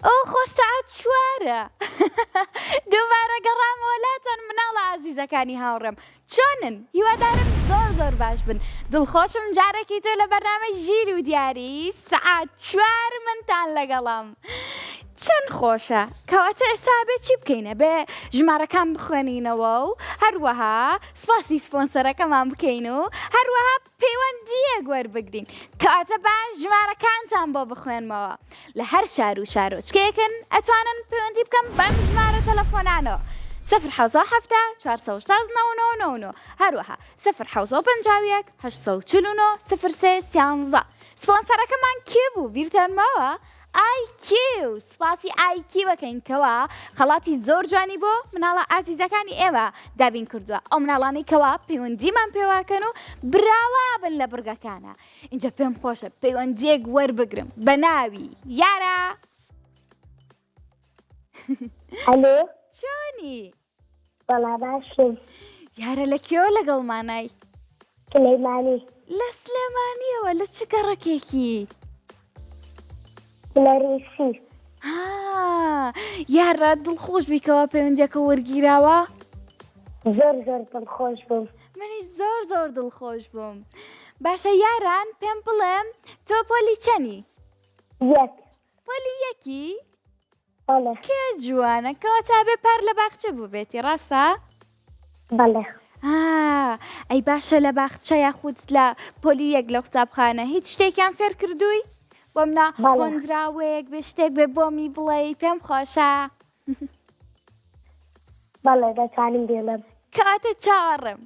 ئەو خۆ سەعات چوارە دووبارە گەڕام وەلاتان مناڵە عەزیزەکانی هاوڕێم چۆنن؟ هیوادارم زۆر باش بن دڵخۆشم جارێکی تۆ لە بەرنامەی ژیر و دیاری سەعات چوار منتان لەگەڵام چەند خۆشە کەواتە ئێستا بێ چی بکەینە بێ ژمارەکان بخوێنینەوە و هەروەها سپاسی سپۆنسەرەکەمان بکەین و هەروەها پەیوەندیەک وەربگرین کەواتە باش ژمارەکانتان بۆ بخوێنمەوە لە هەر شار و شارۆچکەیەکن ئەتوانن پەیوەندی بکەم بەم ژمارە تەلەفۆنانەوە 070 419 هەروەها 050 849 03 سپۆنسەرەکەمان کێ بوو بیرتانمەوە؟ IQ سپاسی IQ بەکەین کەوا خەڵاتی زۆر جوانی بۆ مناڵە ئازیزەکانی ئێوە دابین کردووە ئەو مناڵانی کەوا پەیوەندیمان پێواکەن و براوا بن لە برگەکانە اینجا پێم خۆشە پەیوەندیەک وەربگرم بە ناوی یارە ئەلۆ چۆنی؟ بەڵا باشم یارە لە کێوە لەگەڵمانای؟ سلەیمانی لە سلێمانیەوە لە چ گەڕەکێکی؟ لە ڕیسی یارە دڵخۆش بیکەوە پەیوەندیەکە وەرگیراوە؟ زۆر دڵخۆش بووم منیش زۆر دڵخۆش بووم باشە یاران پێم بڵێم تۆ پۆلی چەنی؟ یەک پۆلی یەکی؟ بەڵێ کێ جوانە کەواتە بێ پار لە باخچە بوو بێتی ڕاستە؟ بەڵێ ئەی باشە لە باخچە یاخود لە پۆلی یەک لە قوتابخانە هیچ شتێکیان فێر کردووی؟ بۆ منە هۆنجراوەیەک بێ شتێک بێ بۆمی بڵێ پێم خۆشە بەڵێ دەتوانم بێڵم کەواتە چاوەڕێم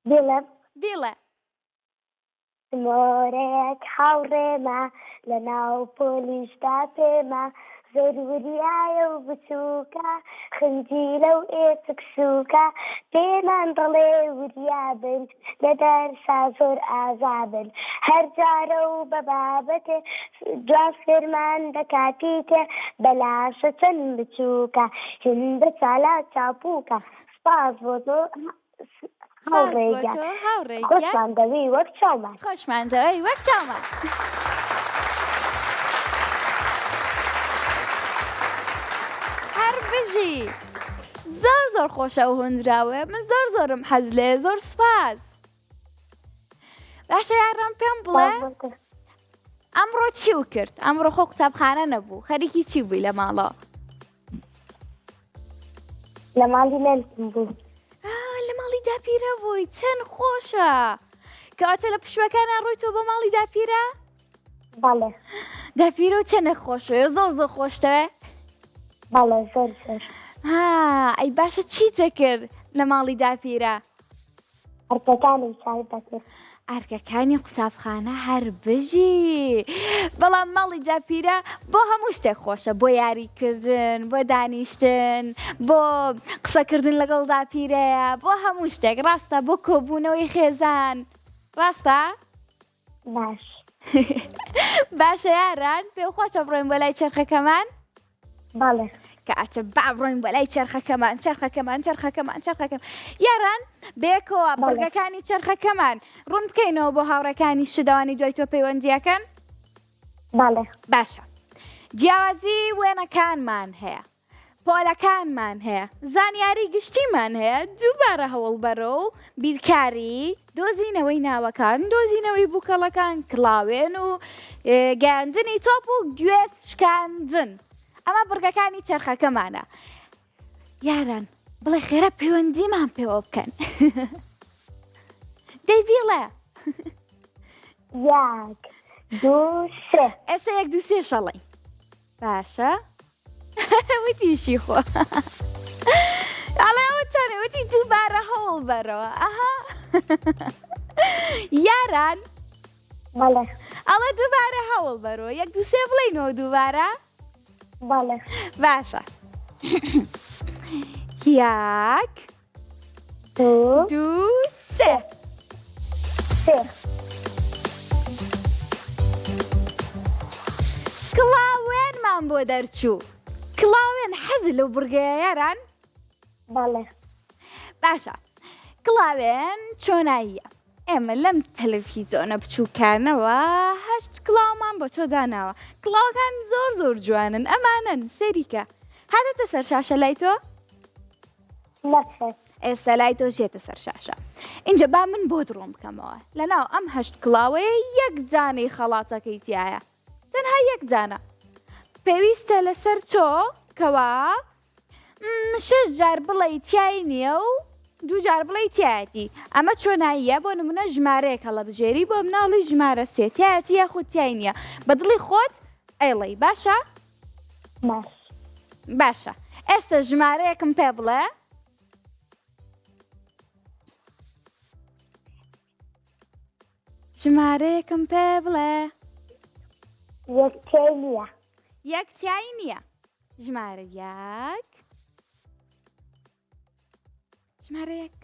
بێڵم بڵێ سمۆرەیەک هاوڕێمە لە ناو پۆلیشدا پێمە زۆروریایە و بچووکە خنجی لەو ئێسکسووکە پێمان دەڵێ وریابن لە دەرسا زۆر ئازابن هەر جارە و بە بابەتێ جوان فێرمان دەکاتیتێ بەلاشە چەند بچووکە هێندە چالا چاپووکە سپاس بۆ تۆ هاوڕێگە خۆشمان دەوی وەک چاومان خۆشمان دەوی وەک چاومان بژی زۆر خۆشە و هۆنراوە من زۆرم حەز لێ زۆر سپاس باشە یارم پێم بڵێ ئەمڕۆ چی و کرد ئەمڕۆ خۆ قوتابخانە نەبوو خەریکی چی بووی لە ماڵەوە لە ماڵی نەنتم بوو لە ماڵی داپیرە بووی چەند خۆشە کەواتە لە پشوەکانیان ڕۆی تۆ بۆ ماڵی داپیرە بەڵێ داپیرە و چەنە خۆشە زۆر خۆشتەوە بەڵێ زۆر ئەی باشە چیتە کرد لە ماڵی داپیرە ئەرکەکانی چای دەکرد ئەرکەکانی قوتابخانە هەر بژی بەڵام ماڵی داپیرە بۆ هەموو شتێک خۆشە بۆ یاریکردن بۆ دانیشتن بۆ قسەکردن لەگەڵ داپیرەیە بۆ هەموو شتێک ڕاستە بۆ کۆبوونەوەی خێزان ڕاستە؟ باش باشە یاران پێم خۆشە بڕۆین بۆ لای چرخەکەمان؟ بەڵێ کەواتە با بڕۆین بەلای چرخەکەمان یاران بێکەوە بەرگەکانی چرخەکەمان ڕوون بکەینەوە بۆ هاوڕەکانی شدەوانی دوای تۆ پەیوەندیەکەن بەڵێ باشە جیاوازی وێنەکانمان هەیە پۆلەکانمان هەیە زانیاری گشتیمان هەیە دووبارە هەوڵبەرە و بیرکاری دۆزینەوەی ناوەکان دۆزینەوەی بووکەڵەکان کڵاوێن و گەاندنی تۆپ و گوێز شکاندن ئەمە بڕگەکانی چرخەکەمانە یاران بڵێ خێرە پەیوەندیمان پێوە بکەن دەی بیڵێ یەک دوو سێ ئێستا یەک دوو سێ شەڵێ باشە وتیشی خۆ ئەڵێ ئەوتانێ وتی دووبارە هەوڵ بەرەوە ئەها یاران بەڵێ ئەڵێ دووبارە هەوڵ بەرەوە یەک دوو سێ بڵێنەوە دووبارە بەڵێ باشە یەک دوو سێ کڵاوێنمان بۆ دەرچوو کڵاوێن حەزی لەو بورگەیە یاران؟ بەڵێ باشە کڵاوێن چۆناییە ئێمە لەم تەلەڤیزۆنە بچووکانەوە هەشت کڵاومان بۆ تۆ داناوە. کڵاوەکان زۆر جوانن، ئەمانن سەریکە. هاتەتە سەر شاشە لای تۆ؟ نەخێر. ئێستا لای تۆ ژێتە سەر شاشە. اینجا با من بۆ دڕۆم بکەمەوە. لەناو ئەم هەشت کڵاوەیە یەک جانەی خەڵاتەکەی تایە. تەنها یەک جانە. پێویستە لەسەر تۆ کەوا 6 جار بڵێ تیای نییە و 2 جار بڵێ تایەتی. ئەمە چۆناییە بۆ نمونە ژمارەیەک هەڵەبژێری بۆ مناڵی ژمارە 3 تایەتی یاخود تیای نییە. بە دڵی خۆت ئەیڵێی باشە؟ باش. باشە. ئێستا ژمارەیەکم پێ بڵێ. ژمارەیەکم پێ بڵێ. یەک تێی نییە. یەک تیایی نییە. ژمارە یەک. ژمارە یەک.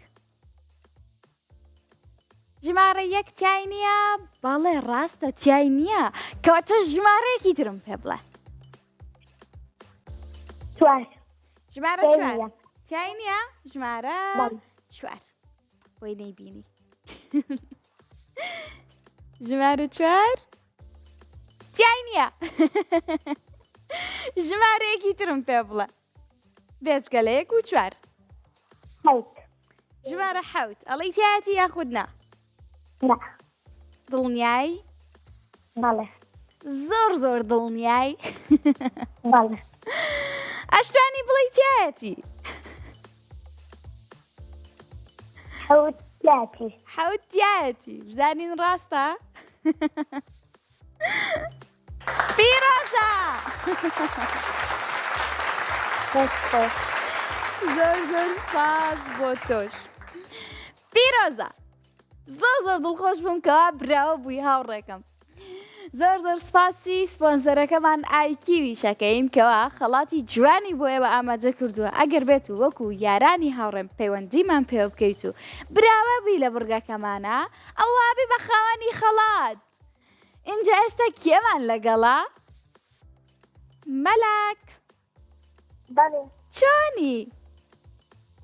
ژمارە یەک تیای نییە؟ بەڵێ ڕاستە تیای نییە. کەواتە ژمارەیەکی ترم پێ بڵێ. چوار. ژمارە تیای چوار. نییە. تیای نییە؟ ژمارە بەڵێ. چوار. بۆی نەیبینی. ژمارە چوار؟ تیای نییە. ژمارەیەکی ترم پێ بڵێ. بێجگە لە یەک و چوار. حەوت. ژمارە حەوت. ئەڵەی تایەتی یاخود نا؟ نا. دڵنیای؟ بەڵێ. زۆر دڵنیای؟ بەڵێ. ئەشتوانی بڵێی تایەتی. حەوت تیاتی. حەوت تایەتی. بزانین ڕاستە؟ پیرۆزە! زۆر سپاس بۆ تۆش. پیرۆزە! زۆر دڵخۆش بووم کەوا براوە بووی هاوڕێکم. زۆر سپاسی سپۆنسەرەکەمان ئایکیوی شەکەین کەوا خەڵاتی جوانی بۆ ئێوە ئامادە کردووە. ئەگەر بێت و وەکو یارانی هاوڕێم پەیوەندیمان پێ بکەیت و براوە بووی لە بورگەکەمانە ئەو وابی بە خاوەنی خەڵات. اینجا ئێستا کێمان لەگەڵا؟ مەلەک! بەڵێ. چۆنی؟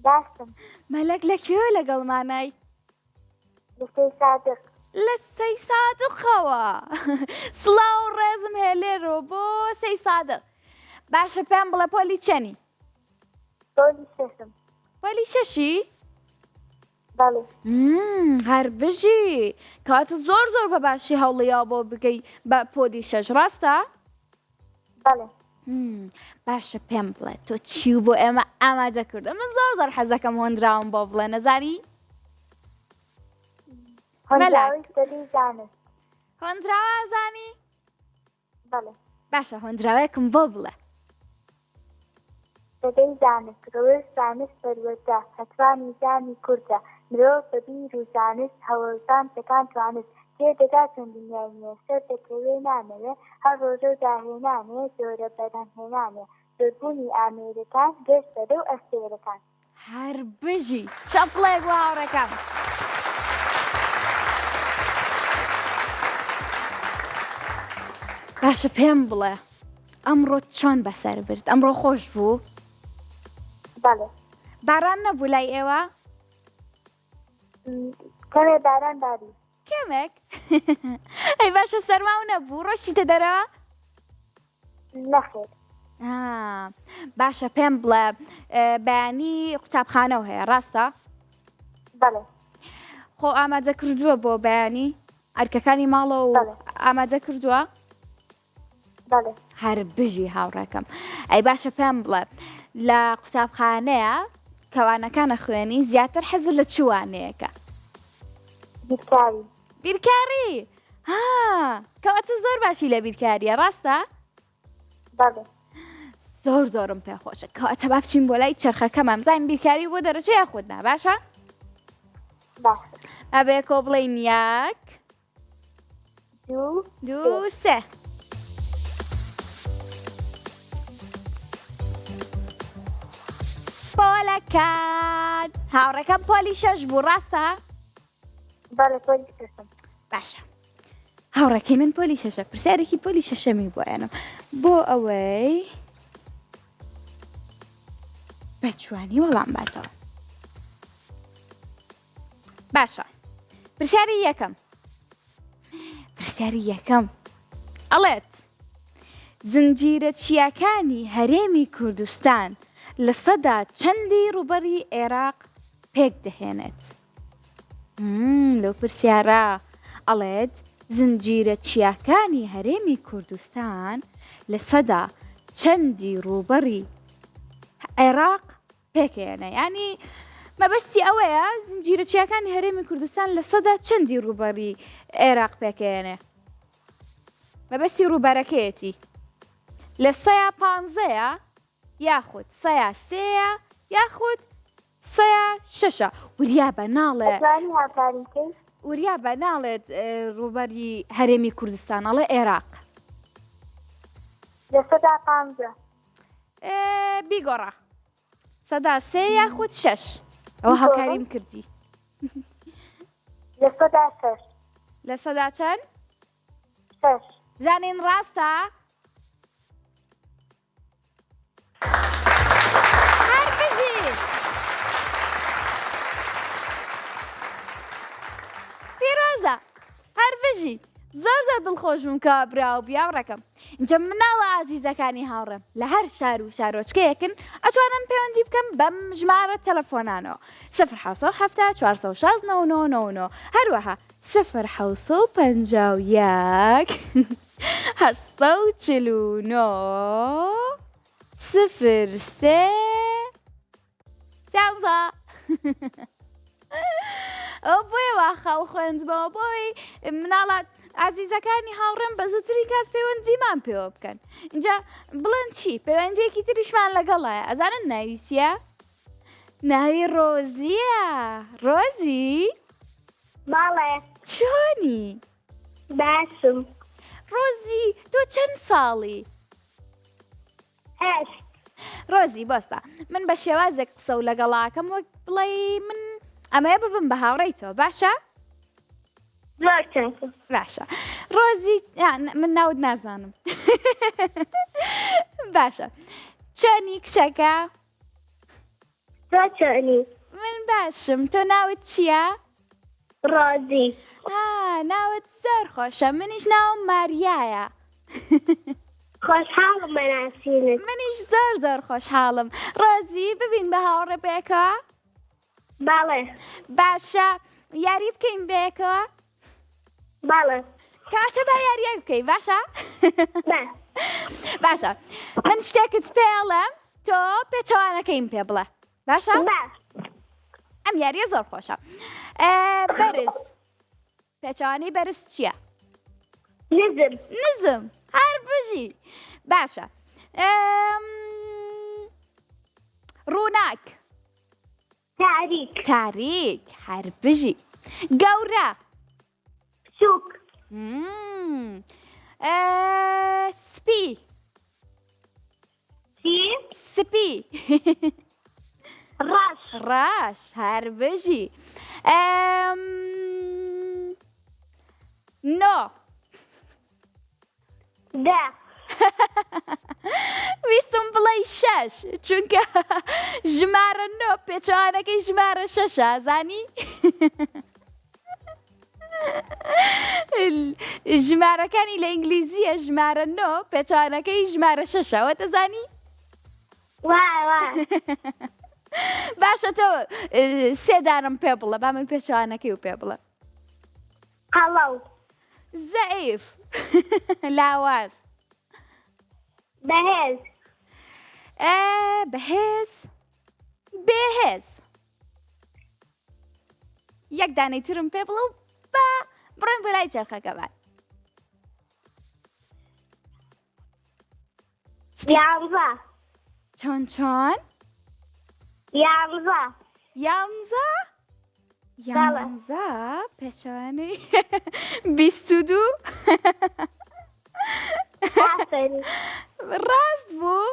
باشم. مەلەک لەکوێ لەگەڵمانای؟ لە سەی سادق. لە سەی سادقەوە. سڵاو و ڕێزم هێلێرەوە بۆ سەی سادق. باشە پێم بڵێ پۆلی چەنی؟ پۆلی شەشم. پۆلی شەشی؟ بەڵێ. هەر بژی. کاتە زۆر بە باشی هەوڵیا بۆ بگەی بە پۆلی شەش ڕاستە؟ بەڵێ. باشە پێم بڵێ تۆ چی بۆ ئێمە ئامادە کردە؟ من زۆر حەزەکەم هۆندراوم بۆ بڵێ نەزانی؟ هۆندراوی سەری زانست. هۆندراوە ئازانی؟ بەڵێ. باشە هۆندراوەیەکم بۆ بڵێ. سەدەی زانست ڕۆژ زانست پەروەردە هەتوانی زانی کوردە مرۆڤ بە بیر و زانست هەوڵدان تەکان توانست تێدەگا چەند دنیای نییە سەر دەکەوێ نامەوێ هەر ڕۆژە و داهێنانێ زۆرە بەرهەمهێنانێ زۆربوونی ئامێرەکان گەشتە لەو ئەستێرەکان. هەر بژی چەپڵێک بۆ هاوڕێکەم. باشە پێم بڵێ ئەمڕۆ چۆن بەسەر برد؟ ئەمڕۆ خۆش بوو؟ بەڵێ. باران نەبوو لای ئێوە؟ کەمێ باران باری. کەمێک؟ ئەی باشە سەرماو نەبوو ڕۆشتە دەرەوە؟ نەخێر. باشە پێم بڵێ بەیانی قوتابخانەوە هەیە ڕاستە؟ بەڵێ. خۆ ئامادە کردووە بۆ بەیانی؟ ئەرکەکانی ماڵە و ئامادە کردووە؟ بەڵێ. هەر بژی هاوڕێکەم. ئەی باشە پێم بڵێ لە قوتابخانەیە کەوانەکانە خوێنی زیاتر حەزت لە چوانەیەکە؟ بیرکاری. بیرکاری؟ کەواتە زۆر باشی لە بیرکاریە ڕاستە؟ بەڵێ. زۆرم پێخۆشە کەواتە با بچین بۆ لای چرخەکەمان بزانین بیرکاری بۆ دەرەجەیە خودنا باشە؟ باشە. ئەبێ کۆ بڵێین یەک دوو سێ. پۆلەکان هاوڕێکەم پۆلی شەش بوو ڕاستە؟ بەڵێ پۆلی شەشم. باشە هاوڕێکی من پۆلی شەشە پرسیارێکی پۆلی شەشەمی بۆ ئێنم بۆ ئەوەی بەجوانی وەڵام باتەوە. باشە پرسیاری یەکەم ئەڵێت زنجیرە چیاکانی هەرێمی کوردستان لە سەدا چەندی ڕووبەری عێراق پێک دەهێنێت؟ لەو پرسیارە ئەڵێت زنجیرە چیاکانی هەرێمی کوردستان لە سەدا چەندی ڕووبەری عێراق پێکێنە، یعنی مەبەستی ئەوەیە زنجیرە چیاکانی هەرێمی کوردستان لە سەدا چەندی ڕووبەری عێراق پێکێنێ. مەبەستی ڕووبەرەکەیەتی لە 150 یاخود 103 یاخود 106 وریا بە ناڵێ وریا بە ناڵێت ڕووبەری هەرێمی کوردستان ئەڵێ عێراق لە 150 بیگۆڕە 103 یاخود 6 ئەوە هاوکاریم کردی لە 106 لە سەدا چەند 6 زانین ڕاستە؟ پیرۆزە هەربژی زۆر دڵخۆش بووم کە براو بیاوڕەکەم. اینجا مناڵە ئازیزەکانی هاوڕێم لە هەر شار و شارۆچکەیەکن ئەتوانن پەیوەندی بکەم بەم ژمارە تەلەفۆنانەوە 0 416 هەروەها 0 849 0 ئەو بۆیەوە خەو خوێندبەوە بۆی مناڵات ئازیزەکانی هاوڕێم بە زووتری کاس پەیوەندیمان پێوە بکەن. اینجا بڵێن چی پەیوەندیەکی تریشمان لەگەڵایە ئەزانن ناوی چییە؟ ناوی ڕۆزیە. ڕۆزی باڵێ چۆنی؟ باشم. ڕۆزی تۆ چەند ساڵی؟ 8 ڕۆزی بەستە من بە شێوازێک قسە و لەگەڵاکەم وەک بڵێ من ئەمەیە ببم بە هاوڕێی تۆ باشە؟ باشە ڕۆزی من ناوت نازانم باشە چۆنی کچەکە؟ تۆ چۆنی؟ من باشم تۆ ناوت چییە؟ ڕۆزی. ناوت زۆر خۆشە منیش ناوم ماریایە. خۆشحاڵم بەناسیینت. منیش زۆر خۆشحاڵم. ڕۆزی ببین بە هاوڕێ بێکەوە؟ باڵێ. باشە یاری بکەین بێکەوە؟ باڵێ. کاتە با یاریە بکەی باشە؟ با. باشە من شتێکت پێڵێم تۆ پێچەوانەکەیم پێ بڵێ باشە؟ با. ئەم یاریە زۆر خۆشە. بەرز پێچەوانی بەرز چییە؟ نزم هەر بژی. باشە ڕووناک تاریک هەر بژی. گەورە سووک سپی سپی ڕاش هەر بژی. نۆ ویستم بڵێ 6 چونکە ژمارە 9 پێچەوانەکەی ژمارە 6 زانی؟ ژمارەکانی لە ئینگلیزیە ژمارە 9 پێچەوانەکەی ژمارە 6 ئەوە دەزانی؟ باشە تۆ 3 دانم پێ بڵێ با من پێچەوانەکەی و پێ بڵێ. قەڵەو زەعیف لاواز بەهێز بەهێز بێهێز. یەک دانەی ترم پێ بڵێ و با بڕۆین بۆ لای چەرخەکە بات. یانزە چۆن؟ یانزە پێچەوانەی 22 ڕاست بوو؟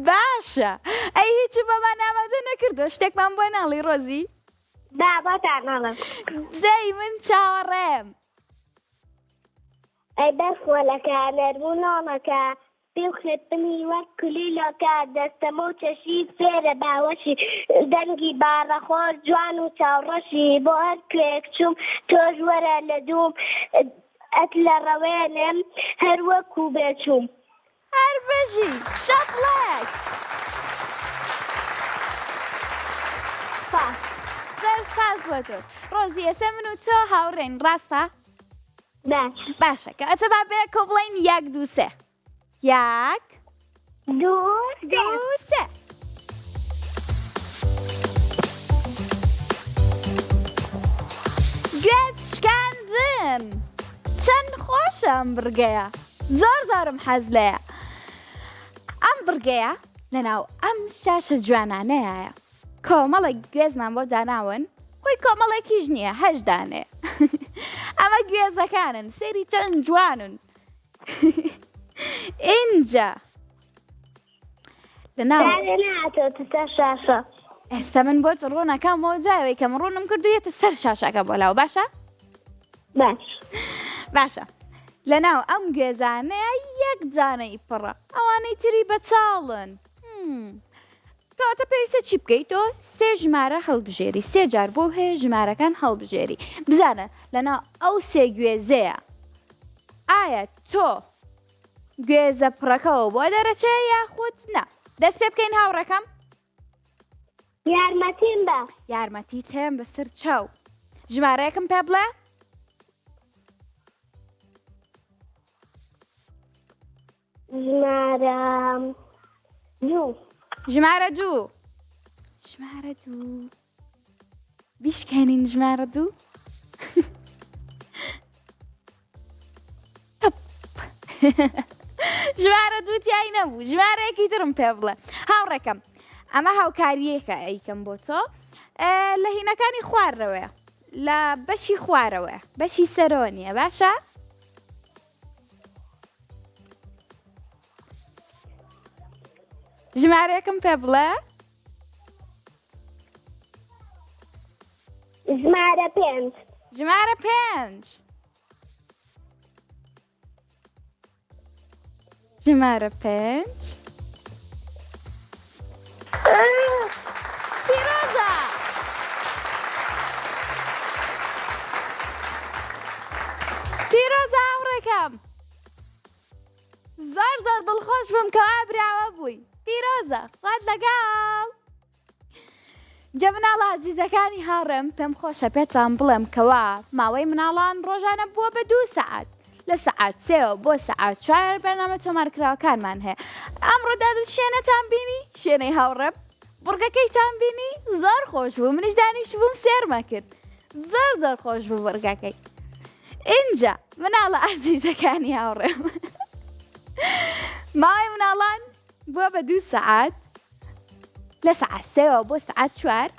باشە ئەی هیچی بەمان ئامادە نەکردو شتێکمان بۆ ناڵی ڕۆزی؟ جەی من چاوەڕێم. ئەی بەخۆ لە کارەربوونەوەکە بخلب بني وكلي لوكا دستمو چشی فێرە باوەشی دەنگی باڕەخۆر جوان و چاوڕەشی بۆ هەر کوێک چووم تۆش وەرە لە دووم ئەت لە ڕەوێنم هەر وەکو بێچووم هەر بژی شەقڵێک زۆر سپاس بۆ تۆ ڕۆزی ئێستا من و تۆ هاوڕێین ڕاستە؟ باشە کە ئەتە با بێ کۆ بڵێین 1 2 3 1 2 3 گوێز شکاندن چەند خۆشە ئەم بڕگەیە زۆرم حەز لێیە ئەم بڕگەیە لەناو ئەم شاشە جوانانەیە کۆمەڵێک گوێزمان بۆ داناون خۆی کۆمەڵێکیش نییە 8 دانێ ئەمە گوێزەکانن سێری چەند جوانن اینجا لەناو ئێستا من بۆ ڕۆنەکەمەوە جاوەی کە من ڕوونم کردویەتە سەر شاشەکە بۆ لاو باشە؟ باشە لەناو ئەم گوێزانەیە 1 جانەی پڕە ئەوانەی تری بەچاڵن کەواتە پێویستە چی بکەیت تۆ 3 ژمارە هەڵبژێری 3 جار بۆ هەیە ژمارەکان هەڵبژێری بزانە لەناو ئەو 3 گوێزەیە ئایا تۆ گوێزە پڕەکەەوە بۆ دەرەچێ یاخود نە دەست پێ بکەین هاوڕەکەم یارمەتیم بە یارمەتیت هەیە بەسەر چاو ژمارەیەکم پێ بڵێ ژمارە دوو بیشکێنین ژمارە دوو ژمارە دوو تیای نەبوو ژمارەیەکی ترم پێ بڵێ هاوڕێکەم ئەمە هاوکاریەکە ئەیکەم بۆ تۆ لە هینەکانی خوارەوەیە لە بەشی خوارەوەیە بەشی سەرەوە نییە باشە؟ ژمارەیەکم پێ بڵێ ژمارە 5 ژمارە 5 ژمارە 5 پیرۆزە پیرۆزە هاوڕێکەم زۆر دڵخۆش بووم کە وا براوە بووی پیرۆزە خوات لەگەڵ جە مناڵە عەزیزەکانی هاوڕێم پێم خۆشە پێتان بڵێم کەوا ماوەی مناڵان ڕۆژانە بووە بە 2 سەعات لە سەعات 3 بۆ سەعات 4 بەرنامە تۆمارکراوەکانمان هەیە ئەمڕۆدا شوێنەتان بینی شوێنەی هاوڕێم بڕگەکەیتان بینی زۆر خۆش بوو منیش دانیش بووم سێرمە کرد زۆر خۆش بوو بڕگەکەی اینجا مناڵە عەزیزەکانی هاوڕێم ماوەی مناڵان بووە بە 2 سەعات لە سەعات 3 بۆ سەعات 4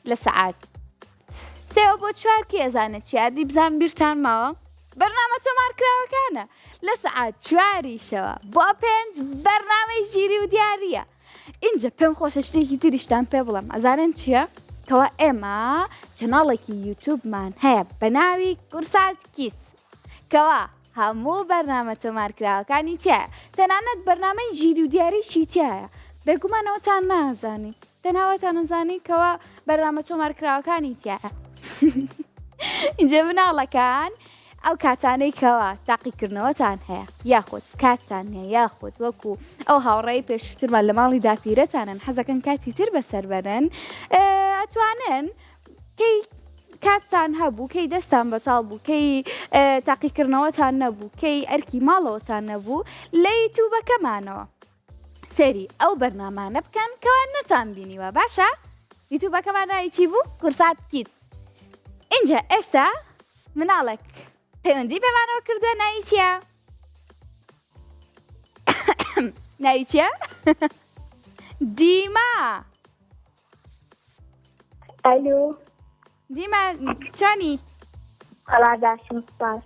لە سەعات 3 بۆ 4 کێ ئەزانێت چی یادی بزان بیرتان ماوە بەرنامە تۆمارکراوەکانە لە سەعات 4 شەوە بۆ 5 بەرنامەی ژیری و دیاریە اینجا پێم خۆشە شتێکی تریشتان پێ بڵێم ئەزانن چییە؟ کەوا ئێمە چەناڵێکی یوتیوبمان هەیە بە ناوی قورسات کیس کەوا هەموو بەرنامە تۆمارکراوەکانی تایە تەنانەت بەرنامەی ژیری و دیاریشی تایە بێگومانەوەتان نازانی تەناوەتان نزانی کەوا بەرنامە تۆمارکراوەکانی تایە اینجا مناڵەکان ئەو کاتانەی کەوا تاقیکردنەوەتان هەیە یاخود کاتتان هەیە یاخود وەکو ئەو هاوڕێی پێشووترمان لە ماڵی داپیرەتانن حەزەکەن کاتی تر بەسەر بەرن ئەتوانن کەی کاتتان هەبوو کەی دەستان بەتاڵ بوو کەی تاقیکردنەوەتان نەبوو کەی ئەرکی ماڵەوەتان نەبوو لە یوتیوبەکەمانەوە سێری ئەو بەرنامانە بکەن کەوا نەتان بینیوە باشە؟ یوتیوبەکەمان ناوی چی بوو؟ قورسات کیس اینجا ئێستا مناڵێک پەیوەندی پێمانەوە کردە ناوی چییە؟ ناوی چییە؟ دیما ئەلو دیما چۆنی؟ خەڵاتداشم سپاس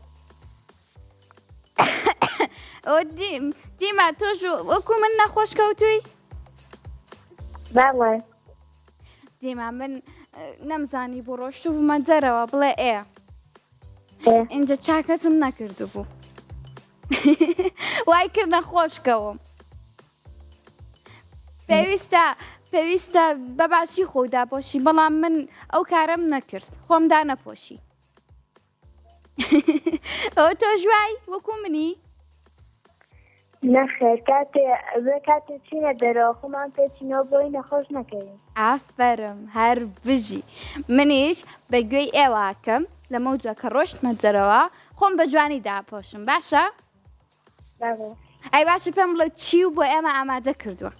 دیما تۆش وەکو من نەخۆش کەوتووی؟ بەڵێ دیما من نەمزانی بۆ ڕۆشتو بوومە جەرەوە بڵێ ئێ اینجا چاکەتم نەکردو بوو وای کرد نەخۆشکەوم پێویستە بەباشی خۆی داپۆشی بەڵام من ئەو کارەم نەکرد خۆمدا نەپۆشی ئەو تۆ ژوای وەکو منی نەخێر کاتێ چینە دەرەوە خۆمان پێچینەوە بۆی نەخۆش نەکەین. ئافرم هەر بژی منیش بە گوێی ئێواکەم لەمە جووە کە ڕۆشتمە جەرەوە خۆم بە جوانی داپۆشم باشە؟ ئەی باشە پێم بڵێ چی و بۆ ئێمە ئامادە کردووە؟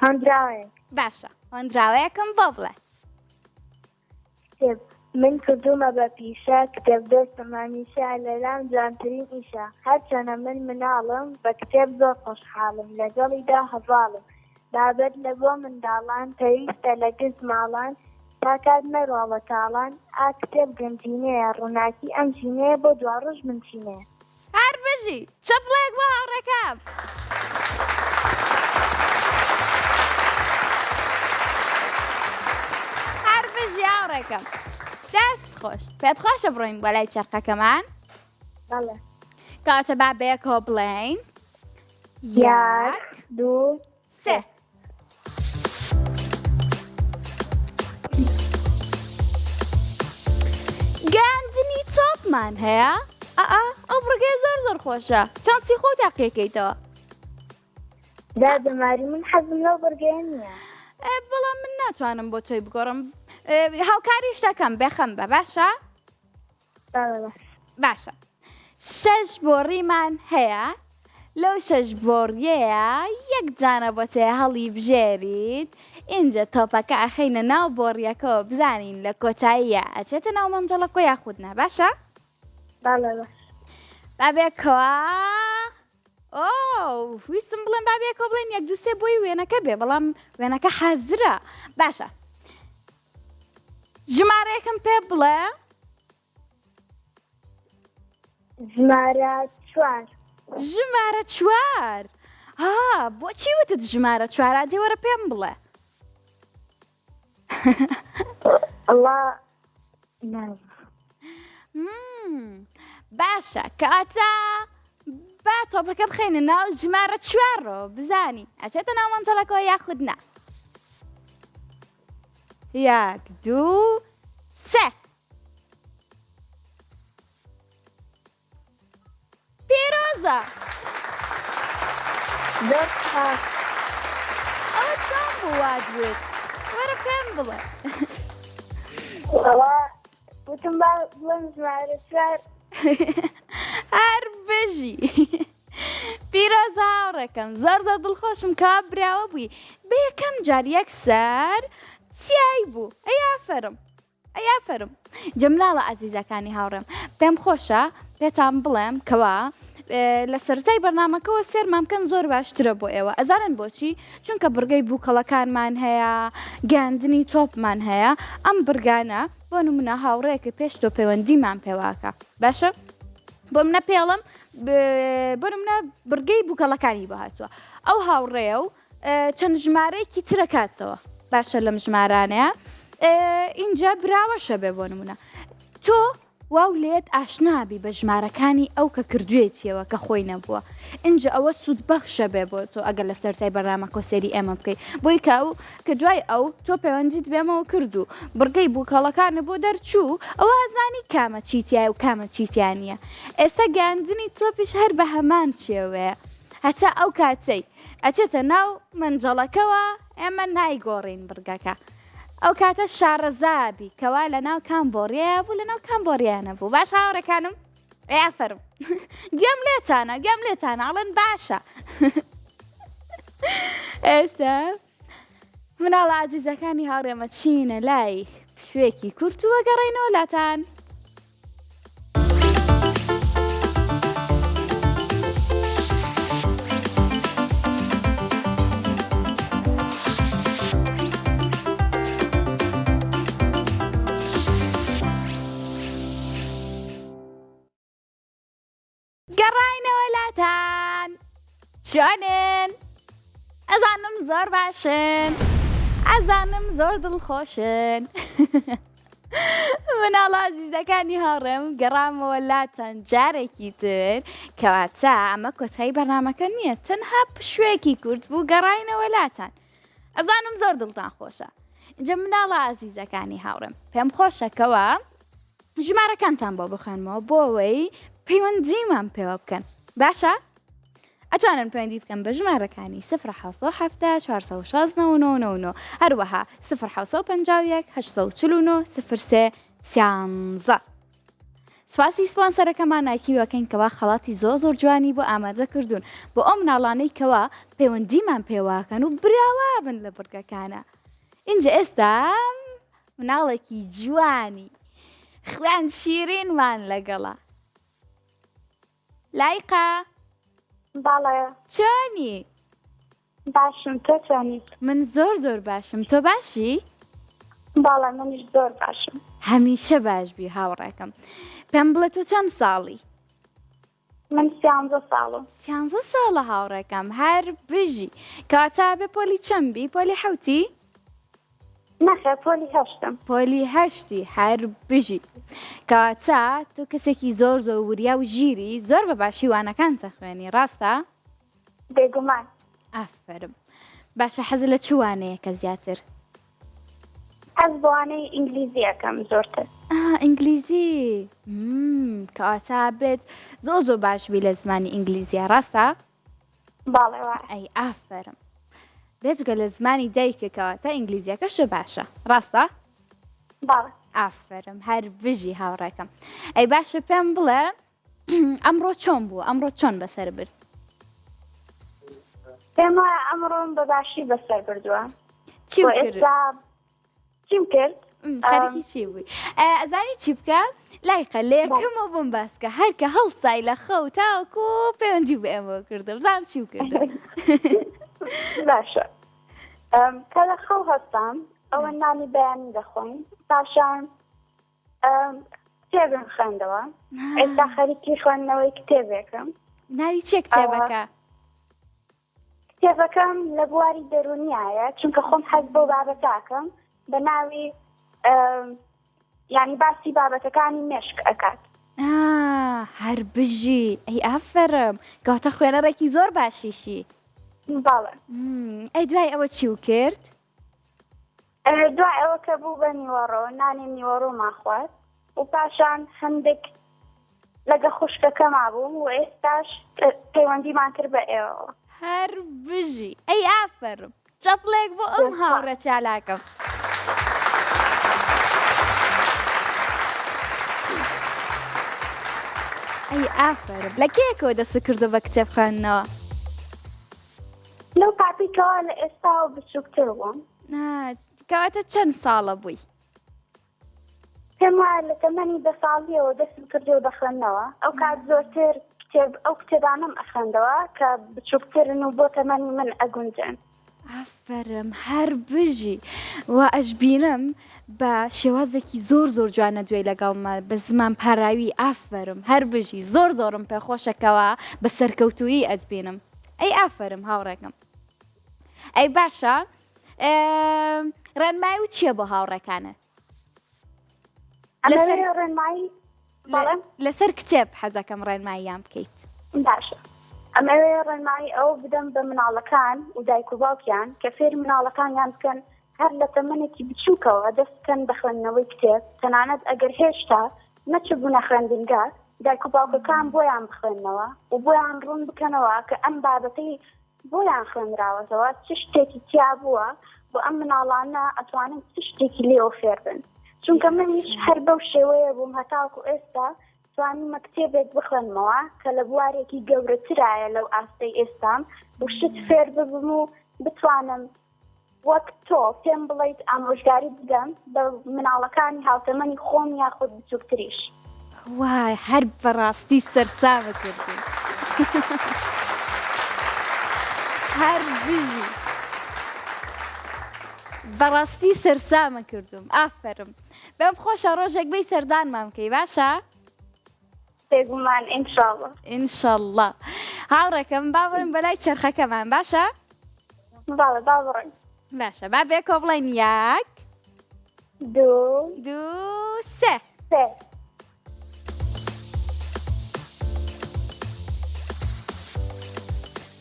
هەندراوەیە باشە هەندراوەیەکم بۆ بڵێ کتێب من کردومە بە پیشە کتێب دۆستەمانیشە لەلام جوانترین ئیشە هەرچەنە من مناڵم بە کتێب زۆر خۆشحاڵم لەگەڵیدا هەڤاڵم بابەت لە بۆ منداڵان پێویستە لە گرت ماڵان تا کات نەڕۆڵە تاڵان ئا کتێب گەنجینەیە ڕووناکی ئەم چینەیە بۆ دوا ڕۆژ من چینەیە هەر بژی چەپڵێک بۆ هاوڕێکم هەر بژی هاوڕێکم دەست خۆش پێت خۆشە بڕۆین بۆ لای چەرخەکەمان بەڵێ کاتە با بەیەکەوە بڵێین یەک دوو سێ گاندنی تۆپمان هەیە؟ ئەو بڕگەیە زۆر خۆشە چانسی خۆ تاقیەکەیتەوە دادەماری من حەزم لەو بەرگەیە نییە بەڵام من ناتوانم بۆ تۆی بگۆڕم هاوکاریش دەکەم بێخەم بە باشە؟ باشە 6 بۆڕیمان هەیە لەو 6 بۆڕیەیە یەک جانە بۆ تێ هەڵی بژێریت اینجا تۆپەکە ئەخەینە ناو بۆڕیەکەەوە بزانین لە کۆتاییە ئەچێتە ناو مەنجەڵەکۆ یاخودنا باشە؟ بابێکەوە ویستم بڵێن بابێکەوە بڵێن یەک دووسێ بۆی وێنەکە بێ بەڵام وێنەکە حەزرە باشە ژمارەیەکم پێ بڵێ ژمارە 4 ژمارە 4 بۆچی وتت ژمارە 4 دێوەرە پێم بڵێ باشە کاتە با تۆپەکە بخەینە ناو ژمارە 4ەوە بزانی ئەچێتە ناو مەنجەڵەکەەوە یاخودنا یەک دوو سێ پیرۆزە ئەوە چۆن بوو وادوێت وەرە پێم بڵێ وتم بڵێم ژمارە 4 هەر بژی پیرۆزە هاوڕێکم زۆر دڵخۆشم کە براوە بووی بە یەکەم جار یەکسەر چیایی بوو ئەیافەرم جەمناڵە ئازیزەکانی هاوڕێم پێم خۆشە پێتان بڵێم کەوا لە سەرەتای بەرنامەکەەوە سێرمان بکەن زۆر باشترە بۆ ئێوە ئەزانن بۆچی چونکە بڕگەی بووکەڵەکانمان هەیە گاندنی تۆپمان هەیە ئەم بڕگانە بۆ نمونە هاوڕێیەکە پێش تۆ پەیوەندیمان پێواکە باشە بۆ منە پێڵم بۆ نمونە بڕگەی بووکەڵەکانی بەهاتووە ئەو هاوڕێە و چەند ژمارەیەکی ترە کاتەوە باشە لەم ژمارانەیە اینجا براوەشە بێ بۆ نمونە تۆ واو لێت ئاشنابی بە ژمارەکانی ئەو کە کردوێتیەوە کە خۆی نەبووە اینجا ئەوە سوود بەخشە بێ بۆ تۆ ئەگەر لە سەرای بەرنامە کۆسێری ئێمە بکەیت بۆی کە دوای ئەو تۆ پەیوەندیت بێمەوە کردو بڕگەی بووکەڵەکانە بۆ دەرچوو ئەوە ئازانی کامە چیتیای و کامە چیتیانە ئێستا گاندنی تۆپیش هەر بە هەمان شێوەیە هەتا ئەو کاتەی ئەچێتە ناو مەنجەڵەکەەوە ئێمە نایگۆڕین بڕگەکە ئەو کاتە شارەزابی کەوا لە ناو کامبۆڕیە بوو لە ناو کامبۆڕیانە بوو باش هاوڕێکانم ئەفرم گوێم لێتانە ئەڵێن باشە ئێستا مناڵە عەزیزەکانی هاوڕێمە چینە لای شوێکی کورت و وەگەڕێینەوە لاتان گەڕاینەوە لاتان چۆنن؟ ئەزانم زۆر باشن ئەزانم زۆر دڵخۆشن مناڵە عەزیزەکانی هاوڕێم گەڕامەوە لاتان جارێکی تر کەواتە ئەمە کۆتایی بەرنامەکە نییە تەنها پشوێکی کورت بوو گەڕاینەوە لاتان ئەزانم زۆر دڵتان خۆشە اینجا مناڵە عەزیزەکانی هاوڕێم پێم خۆشەکەوە ژمارەکانتان بۆ بخوێنمەوە بۆ ئەوەی پەیوەندیمان پێوە بکەن باشە؟ ئەتوانن پەیوەندی بکەن بە ژمارەکانی 0 416 هەروەها 0 551 849 03 13. سواسی سپۆنسەرەکەمان نایکیوەکەین کەوا خەڵاتی زۆر جوانی بۆ ئامادە کردوون بۆ ئەو مناڵانەی کەوا پەیوەندیمان پێواکەن و براوا بن لە بڕگەکانە. اینجا ئێستا مناڵێکی جوانی خوێن شیرینمان لەگەڵا. لایقە باڵێ چۆنی؟ باشم تۆ چۆنیت؟ من زۆر باشم تۆ باشی؟ باڵێ منیش زۆر باشم. هەمیشە باشبی هاوڕێکم. پێم بڵێ تۆ چەند ساڵی؟ من 13 ساڵم. 13 ساڵە هاوڕێکم هەر بژی کاتا بێ پۆلی چەمبی پۆلی حوتی؟ نەخێ پۆلی هەشتم. پۆلی هەشتی هەر بژی کاتا تۆ کەسێکی زۆر وریا و ژیری زۆر بە باشی وانەکان چەخوێنی ڕاستە؟ بێگومان. ئافرم باشە حەزت لە چوانەیەکە زیاتر؟ ئەس بۆوانەی ئینگلیزیەکەم زۆرتر. ئینگلیزی کەواتە بێت زۆر باشبی لە زمانی ئینگلیزیە ڕاستە؟ باڵێ وایە. ئەی ئافرم بێجگە لە زمانی دایکەکەواتە ئینگلیزیەکەشە باشە ڕاستە؟ باڵێ. ئافرم هەر بژی هاوڕێکم. ئەی باشە پێم بڵێ ئەمڕۆ چۆن بوو ئەمڕۆ چۆن بەسەر برد؟ پێم وایە ئەمڕۆم بە باشی بەسەر بردووە. چی کرد؟ چیم کرد؟ خەریکی چی بووی؟ ئەزانی چی بکە؟ لایقە لە یەکەمە بۆم باسکە هەرکە هەڵسای لە خەو تاوەکو پەیوەندی بە ئێمەوە کردم بزانم چی کردم. باشە کە لە خەو هەستام ئەوە نانی بەیانی دەخۆین پاشان کتێبم خوێندەوە ئێستا خەریکی خوێندنەوەی کتێبێکم. ناوی چێ کتێبەکە؟ کتێبەکەم لە بواری دەرونیایە چونکە خۆم حەز بۆ بابەتاکەم بە ناوی یعنی باسی بابەتەکانی مێشک ئەکات. هەر بژی ئەی ئافرم کەواتە خوێنەرێکی زۆر باشیشی. باڵێ. ئەی دوای ئەوە چی و کرد؟ دوای ئەوە کە بوو بە نیوەڕۆ نانی نیوەڕۆمان خوارد و پاشان هەندێک لەگە خوشکەکەما بووم و ئێستاش پەیوەندیمان کرد بە ئێوە. هەر بژی ئەی ئافرم چەپڵێک بۆ ئەم هاوڕە چالاکەم. ئەی ئافرم لە کێکەوە دەست کردو بە کتێب خوێندنەوە؟ لەو پاپیکەوە لە ئێستا و بچووکتر بووم. کەواتە چەند ساڵە بووی؟ پێم وایە لە تەمەنی 10 ساڵیەوە دەستم کردو بە خوێندنەوە ئەو کات زۆرتر ئەو کتێبانەم ئەخوێندەوە کە بچووکترن و بۆ تەمەنی من ئەگونجن. ئافرم هەر بژی و ئەشبینم بە شێوازێکی زۆر جوانە دوێی لەگەڵمە بە زمان پاراوی ئافرم هەر بژی زۆرم پێخۆشەکەوە بە سەرکەوتویی ئەتبینم. ئەی ئافرم هاوڕێکم. ئەی باشە ڕێنمای و چییە بۆ هاوڕێکانت؟ لەسەر کتێب حەزەکەم ڕێنماییان بکەیت. باشە ئەمەوێ ڕێنمایی ئەو بدەم بە مناڵەکان و دایک و باوکیان کە فێری مناڵەکانیان بکەن هەر لە تەمەنێکی بچووکەوە دەستکەن بە خوێندنەوەی کتێب تەنانەت ئەگەر هێشتا نەچبوونە خوێندنگە دایک و باوکەکان بۆیان بخوێننەوە و بۆیان ڕوون بکەنەوە کە ئەم بابەتەی بۆیان خوێنراوەتەوە چ شتێکی تیا بووە بۆ ئەم مناڵانە ئەتوانن چ شتێکی لێوە فێر بن. چونکە منیش هەر بەو شێوەیە بووم هەتاوکو ئێستا توانیمە کتێبێک بخوێنمەوە کە لە بوارێکی گەورەترایە لەو ئاستەی ئێستام و شت فێر ببم و بتوانم وەک تۆ پێم بڵیت ئامۆژگاری بدەم بە مناڵەکانی هاوتەمەنی خۆم یاخود بچووکتریش. وای هەر بەڕاستی سەرسامە کردی. هەر بژی بەڕاستی سەرسامە کردم ئافرم. بەم خۆشە ڕۆژێک بەی سەردانمان بکەی باشە؟ بێگومان ئینشاڵڵا. ئینشاڵڵا. هاوڕێکم باوەرم بەلای چرخەکەمان باشە؟ باڵێ با بڕێن. باشە با بێکۆ بڵێن یاک دوو دوو سێ. سێ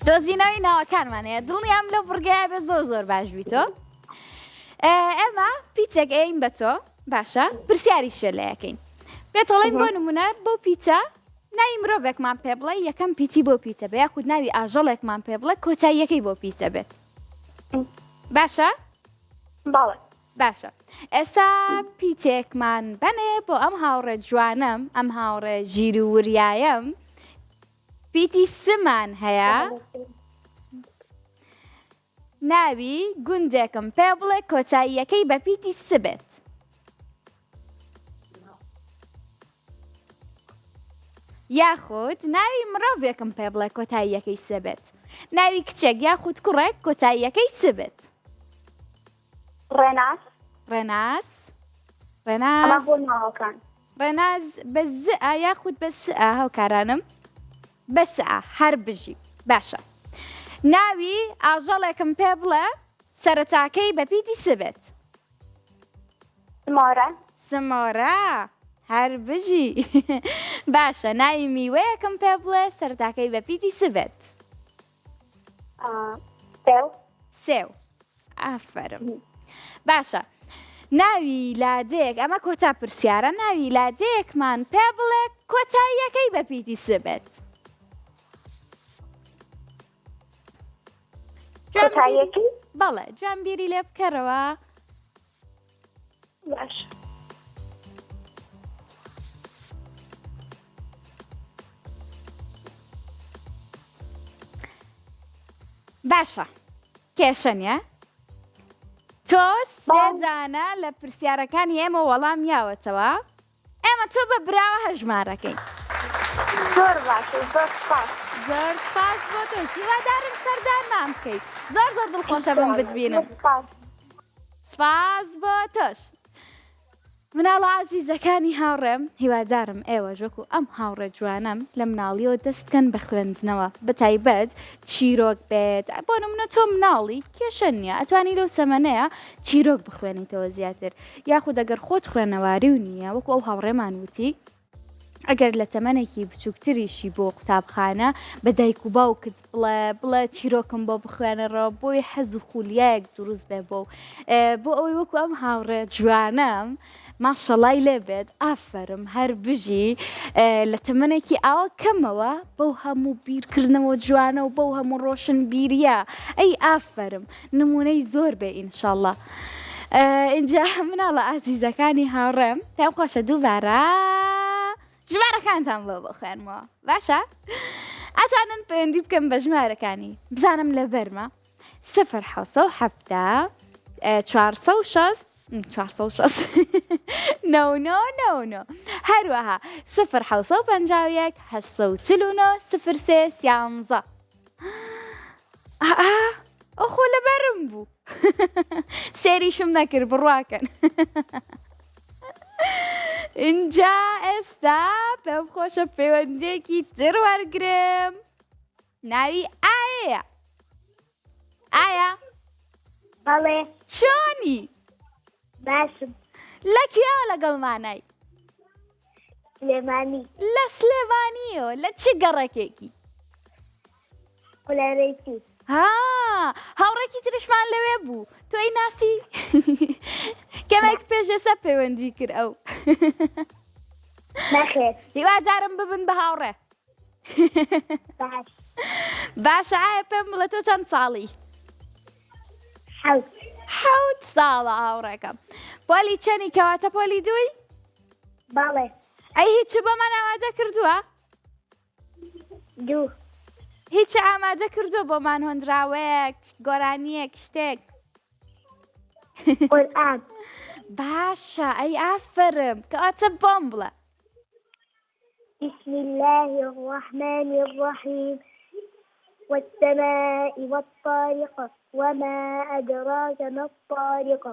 دۆزینەوەی ناوەکانمانەیە دڵنیام لەو بڕگەیە بێ زۆر باش بیتۆ. ئێمە پیچێک ئەین بە تۆ باشە پرسیاری شێ لە یەکەین پێتەڵێن بۆ نمونە بۆ پیچە ناوی مرۆڤێکمان پێ بڵێ یەکەم پیچی بۆ پیتە بێ یاخود ناوی ئاژەڵێکمان پێ بڵێ کۆتاییەکەی بۆ پیتە بێت باشە؟ باڵێ باشە ئێستا پیچێکمان بنێ بۆ ئەم هاوڕێ جوانم ئەم هاوڕێ ژیر و وریایەم پیتی سمان هەیە ناوی گوندێکم پێ بڵێ کۆتاییەکەی بە پیتی سبێت یاخود ناوی مرۆڤێکم پێ بڵێ کۆتاییەکەی سبێت ناوی کچێک یاخود کوڕێک کۆتاییەکەی سبێت ڕێناس ڕێناس ئەمە ڕێناس بۆ ناوەکان ڕێناز بە زئە یاخود بە سئە هاوکارانم بە سئە هەر بژی باشە ناوی ئاژەڵێکم پێ بڵێ سەرەتاکەی بە پیتی سبێت سمۆرە سمۆرە هەر بژی باشە ناوی میوەیەکم پێ بڵێ سەرەتاکەی بە پیتی سبێت سێو سێو ئافەرم باشە ناوی لادەیەک ئەمە کۆتا پرسیارە ناوی لادەیەکمان پێ بڵێ کۆتاییەکەی بە پیتی سبێت کۆتاییەکی بەڵێ جوانبیری لێ بکەرەوە باش باشە کێشەنیە تۆ سێجانە لە پرسیارەکانی ئێمە وەڵام یاوەتەوە ئێمە تۆ بە براوە هەژمارەکەین زۆر باشە زۆر سپاس زۆر سپاس بۆ تۆ هیوادارم سەردارمان بکەیت زۆر دڵخۆشە بم بتبینم سپاس بۆ تۆش مناڵە عەزیزەکانی هاوڕێم هیوادارم ئێوەش وەکو ئەم هاوڕێ جوانم لە مناڵیەوە دەست بکەن بە خوێندنەوە بەتایبەت چیرۆک بێت بۆ نمونە تۆ مناڵی کێشە نییە ئەتوانی لەو سەمەنەیە چیرۆک بخوێنیتەوە زیاتر یاخود ئەگەر خۆت خوێنەواری و نییە وەکو ئەو هاوڕێمان وتی ئەگەر لە تەمەنێکی بچووکتریشی بۆ قوتابخانە بە دایک و باوکت بڵێ چیرۆکم بۆ بخوێنەڕەوە بۆی حەز و خولیایەک دروست بێ بۆ ئەوەی وەکو ئەم هاوڕێ جوانم ماشەڵای لێ بێت ئافەرم هەر بژی لە تەمەنێکی ئاوا کەمەوە بەو هەموو بیرکردنەوە جوانە و بەو هەموو ڕۆشن بیریە ئەی ئافەرم نمونەی زۆر بێ ئینشاءڵڵا اینجا مناڵە ئازیزەکانی هاوڕێم پێم خۆشە دووبارە ژمارەکانتان بۆ بخوێنمەوە باشە ئەتوانن پەیوەندی بکەم بە ژمارەکانی بزانم لە بەرمە 0 460 460 هەروەها 0 851 849 ئەخۆ لە بەرم بوو سێریشم نەکرد بڕواکەن اینجا ئێستا پێم خۆشە پەیوەندێکی تر وەرگرم ناوی ئایەیە ئایا بەڵێ چۆنی باشم لە کێوە لەگەڵمانای سلێمانی لە سلێمانیەوە لە چ گەڕەکێکی قولارەیتی هاوڕێکی ترشمان لەوێ بوو تۆی ناسی کەمێک پێش ئێستا پەیوەندی کرد ئەو نەخێر هیوادارم ببن بە هاوڕێ باش باشە ئایا پێم بڵێ تۆ چەند ساڵی حەوت ساڵە هاوڕێکەم پۆلی چەنی کەواتە پۆلی دووی بەڵێ ئەی هیچ بەمان ئامادە کردووە دوو هیچ ئامادە کردووە بۆمان هۆندراوەیەک گۆرانیەک شتێک قورئان باشە ئەی ئافرم کەواتە بۆم بڵێ بسم الله الرحمن الرحيم والسماء والطارق وما أدراك ما الطارق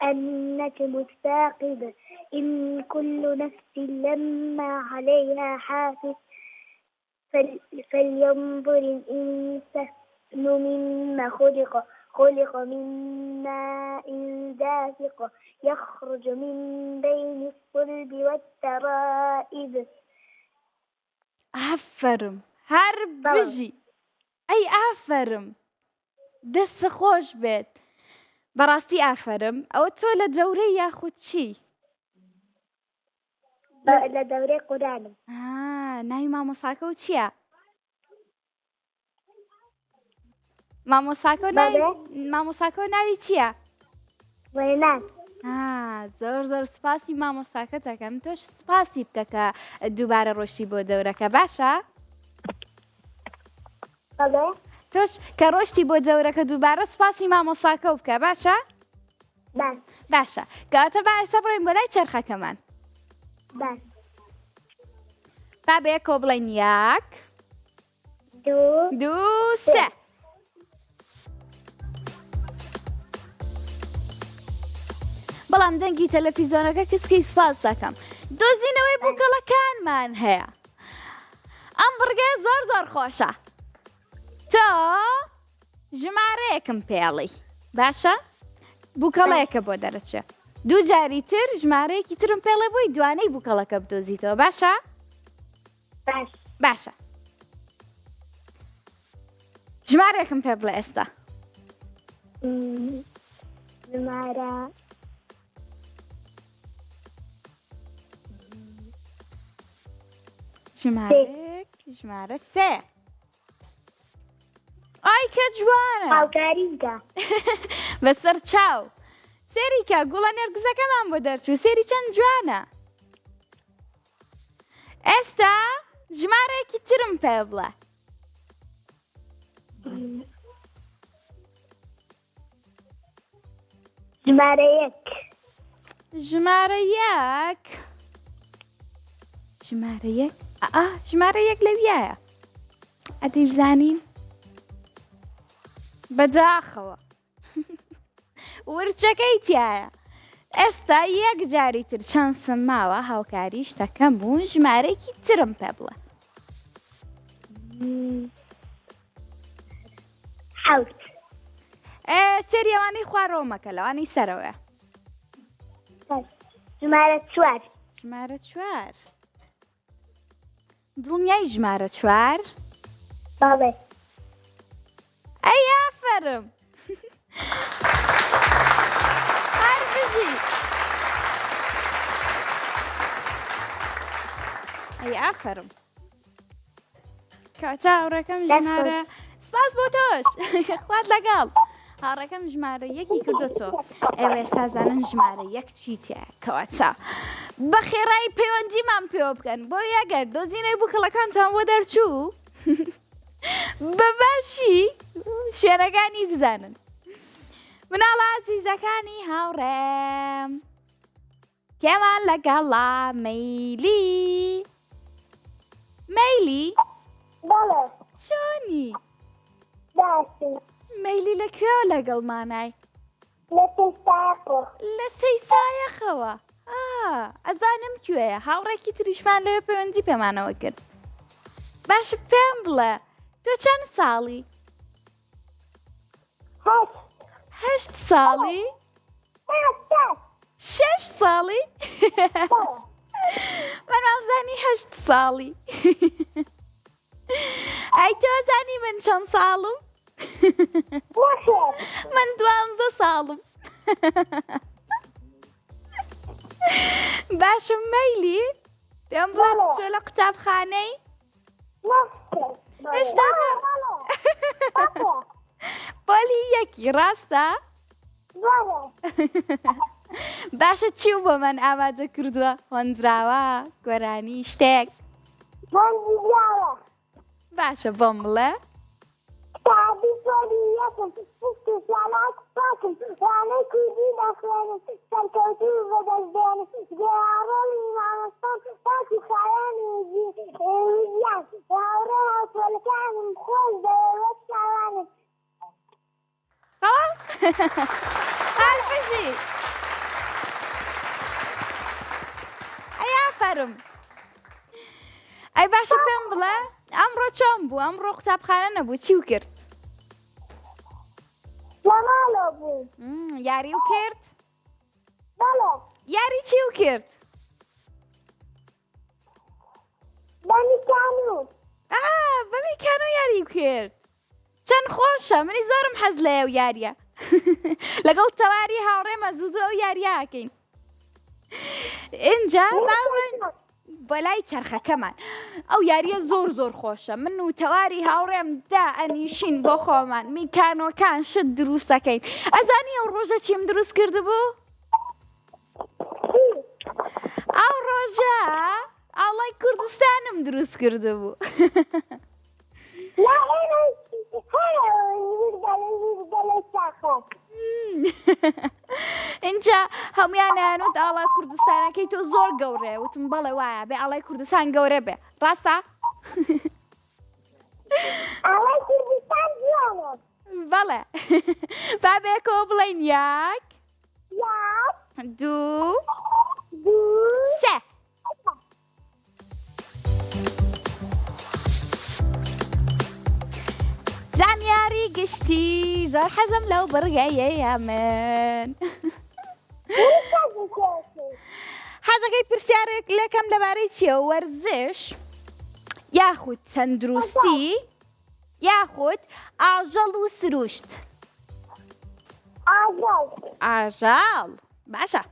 النجم الثاقب إن كل نفس لما عليها حافظ فلينظر الإنسان مما خلق من ماء مرافقه يخرج من بين الصلب والترائب. ئافرم هەر بژی ئەی ئافرم دەست خۆش بێت بەڕاستی ئافرم ئەوە تۆ لە جەورەی یاخود چی؟ لە دەورەی قورآنم. ناوی مامۆساکە و چییە؟ مامۆساکە ناوی چییە؟ وێنان. زۆر زۆر سپاسی مامۆستاکە دەکەم تۆش سپاسی بکە کە دووبارە ڕۆشتی بۆ دەورەکە باشە؟ تۆش کە ڕۆشتی بۆ جەورەکە دووبارە سپاسی مامۆساکە و بکە باشە؟ باشە کەواتە با ئێستا بڕۆین بۆ لای چەرخەکەمان. با بە یەکەوە بڵێین یەک دوو سێ. بەڵام دەنگی تەلەڤیزۆنەکە کچکی سپاس دەکەم. دۆزینەوەی بووکەڵەکانمان هەیە. ئەم بڕگەیە زۆر زۆر خۆشە. تۆ ژمارەیەکم پێڵی باشە؟ بووکەڵەیەکە بۆ دەرەچێ. دوو جاری تر ژمارەیەکی ترم پێڵێ بووی دوانەی بووکەڵەکە بدۆزیتەوە باشە؟ باشە. ژمارەیەکم پێ بڵێ ئێستا. ژمارە سێ. ئای کە جوانە هاوکاریکە بەسەر چاو. سێریکە گوڵە نێرگزەکەمان بۆ دەرچوو سێری چەند جوانە. ئێستا ژمارەیەکی ترم پێ بڵێ. ژمارە یەک. ژمارە یەک لەویایە ئەدیزانین بەداخەوە ورچەکەی تایە. ئێستا یەک جاری تر چەندسم ماوە هاوکاری شتەکەم بوو ژمارەیەکی ترم پێ بڵێ. حەوت. سێری ئەوانەی خوارەوە مەکە لەوانەی سەرەوەیە. ژمارە چوار. دڵنیای ژمارە چوار؟ باڵێ. ئەی ئافرم هەر بژی. ئەی ئافرم کەواتە هاوڕێکەم ژمارە سپاس بۆ تۆش خوات لەگەڵ. هاوڕێکەم ژمارە یەکی کردوتەوە. ئێوە ئێستا زانن ژمارە یەک چیتە کەواتە بە خێرایی پەیوەندیمان پێوە بکەن بۆ ئەگەر دۆزینەی بووکەڵەکانتان بۆ دەرچوو بەباشی شوێنەکانی بزانن. مناڵە عەزیزەکانی هاوڕێم کێمان لەگەڵا مەیلی. بەڵێ. چۆنی؟ باشی. مەیلی لەکوێوە لەگەڵمانای؟ لە سەیسایەخەوە. ئەزانم کوێیە هاوڕێکی تریشمان لەوێ پەیوەندی پێمانەوە کرد. باشە پێم بڵێ تۆ چەند ساڵی؟ 8 ساڵی؟ 6 ساڵی؟ من ئەمزانی 8 ساڵی. ئەی تۆ زانی من چەند ساڵم؟ من 12 ساڵم. باشم مەیلی پێم بڵێ تۆ لە قوتابخانەی؟ هێشتا پۆلی یەکی ڕاستە؟ باشە چی بۆ من ئامادە کردووە؟ خوێندراوە گۆرانی شتێک؟ باشە بۆم بڵێ. هەربژی ئەی ئافرم. ئەی باشە پێم بڵێ ئەمڕۆ چۆن بوو؟ ئەمڕۆ قوتابخانە نەبوو چی و کرد؟ لەماڵەوە بوو. یاری و کرد؟ بەڵێ یاری چی و کرد؟ بەمیکانوت بە میکانۆ یاری کرد. چەند خۆشە، منی زۆرم حەز لەیە و یاریە. لەگەڵ تەواری هاوڕێمە زوو زوو ئەو یاریاکەین. اینجا باڕۆین بە لای چەرخەکەمان. ئەو یاریە زۆر زۆر خۆشە. من و تەواری هاوڕێم دا ئەنیشین بۆ خۆمان میکانۆکان شت دروستەکەین. ئەزانی ئەو ڕۆژە چیم دروست کردبوو؟ ئەو ڕۆژە ئاڵای کوردستانم دروست کردبوو. لا ئێرە وردەلە ساخۆ اینجا هەمویانیانوت ئاڵای کوردستانەکەی تۆ زۆر گەورەیە. وتم بەڵێ وایە بێ ئاڵای کوردستان گەورە بێ. ڕاستە؟ ئاڵای کوردستان جوانە بەڵێ. با بێکەوە بڵێین یەک، یەک دوو، دوو سێ. زانیاری گشتی زۆر حەزم لەو بڕگەیەیە من. حەزەکەی پرسیارێک لێکەم لەبارەی چییە؟ وەرزش یاخود تەندروستی یاخود ئاژەڵ و سروشت؟ ئاژەڵ ئاژەڵ. باشە.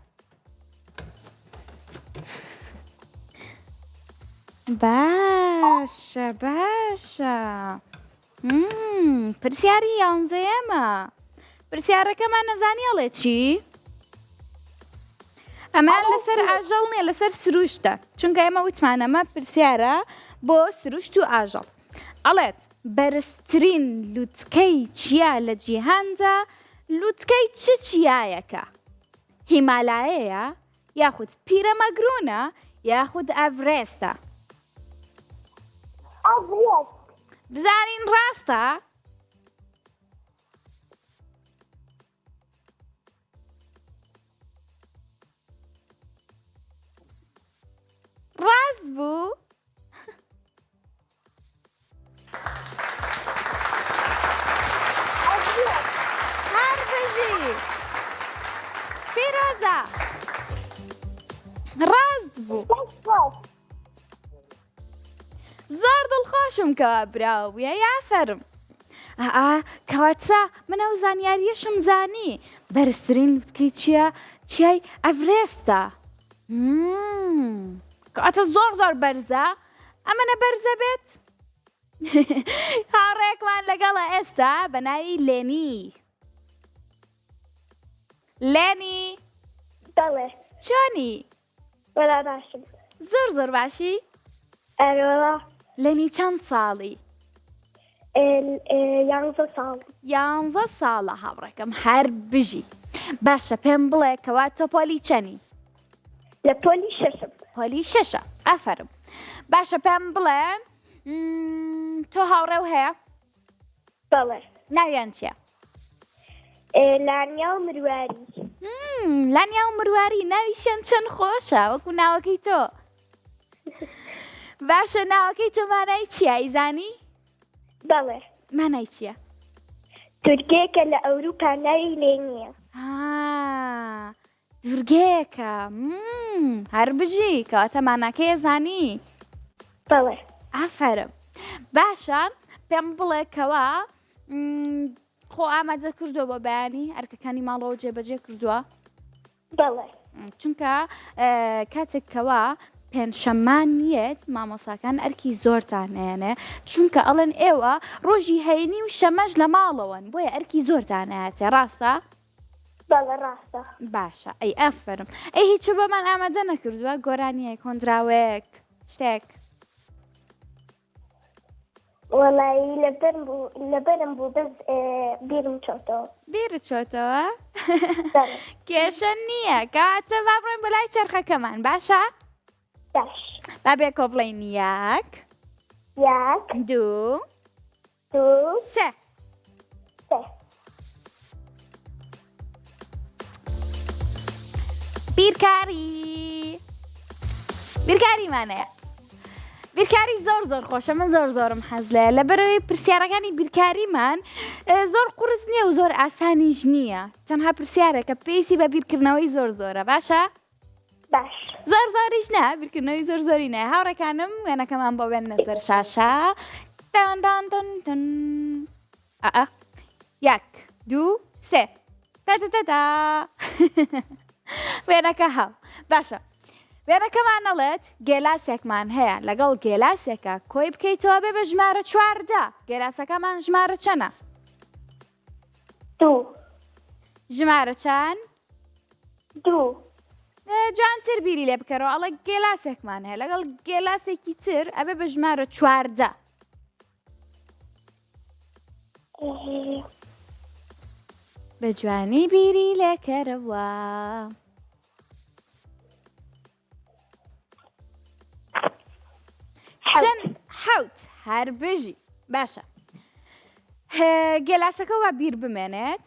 باشە. پرسیاری یانزەیەمە. پرسیارەکەمان نەزانی ئەڵێ چی؟ ئەمان لەسەر ئاژەڵ نیە، لەسەر سروشتە. چونکە ئێمە وتمان ئەمە پرسیارە بۆ سروشت و ئاژەڵ. ئەڵێت بەرزترین لووتکەی چیا لە جیهاندا لووتکەی چ چیایەکە؟ هیمالایەیە یاخود پیرەمەگرونە یاخود ئەڤرێستە؟ ئەڤرێست. بزانین ڕاستە؟ ڕاست بوو؟ هەر بژی. فیرۆزە ڕاست بوو. زۆر دڵخۆشم کەوا براویە یافەرم. کەواتە من ئەو زانیاریەشم زانی. بەرزترین لووتکەی چییە؟ چیای ئەڤرێستە. کەواتە زۆر زۆر بەرزە. ئەمەنە بەرزە بێت؟ هاوڕێکمان لەگەڵە ئێستا بە ناوی لێنی. لێنی بەڵێ چۆنی؟ وەلا باشم. زۆر زۆر باشی؟ ئەرۆڵە لێنی چەند ساڵی؟ 11 ساڵ. 11 ساڵە هاوڕێکەم. هەر بژی. باشە پێم بڵێ کەوا تۆ پۆلی چەنی؟ لە پۆلی شەشم. پۆلی شەشە. ئەفەرم. باشە پێم بڵێ تۆ هاوڕێو هەیە؟ بەڵێ. ناویان چییە؟ لانیا و مرواری. لانیا و مرواری ناویشیان چەند خۆشە وەکو ناوەکەی تۆ. باشە ناوەکەی تۆ مانای چییە ئەیزانی؟ بەڵێ. مانای چییە؟ تورکێکە لە ئەوروپا ناوی لێنیە. دورگەیەکە. هەر بژی کەواتە ماناکەی ئەزانی؟ بەڵێ. ئافەرم. باشە پێم بڵێ کەوا خۆ ئامادە کردووە بۆ بەیانی ئەرکەکانی ماڵەوە جێبەجێ کردووە؟ بەڵێ. چونکە کاتێککەوە پێنجشەمانیەت مامۆساکان ئەرکی زۆرتان هێنێ چونکە ئەڵێن ئێوە ڕۆژی هەینی و شەمەش لە ماڵەوەن بۆیە ئەرکی زۆرتان هاتێ. ڕاستە؟ بەڵێ ڕاستە. باشە. ئەی ئەفەرم. ئەی هیچ بەمان ئامادە نەکردووە گۆرانیە کۆنراوەیەک شتێک؟ وەڵایی لەبەرم بوو بەس بیرم چۆتەوە. بیرت چۆتەوە؟ کێشە نییە. کاتە با بڕۆین بەلای چەرخەکەمان. باشە؟ باش. با بێکۆ بڵێین یەک، یەک، دوو، دوو، سێ. سێ. بیرکاریمانەیە. بیرکاری زۆر زۆر خۆشە. من زۆر زۆرم حەز لێیە لەبەرەوەی پرسیارەکانی بیرکاریمان زۆر قورس نییە و زۆر ئاسانیش نییە تەنها پرسیارێکە پێیسی بە بیرکردنەوەی زۆرە باشە؟ باش. زۆریش نە بیرکردنەوەی زۆری نایە هاوڕێکانم وێنەکەمان بۆ بێن نەسەر شاشە یەک دوو سێ تەتەتەتا وێنەکە هاو باشە وێنەکەمان نەڵێت گێلاسێکمان هەیە لەگەڵ گێلاسێکە کۆی بکەیتەوە بێ بە ژمارە 14 گێلاسەکەمان ژمارە چەنە؟ 2 ژمارە چەند؟ 2 جوانتر بیری لێ بکەرەوە ئەڵە گێلاسێکمان هەیە لەگەڵ گێلاسێکی تر ئەبێ بە ژمارە 14 بە جوانی بیری لێکەرەوە حەوت هەر بژی باشە گێلاسەکە وا بیر بمێنێت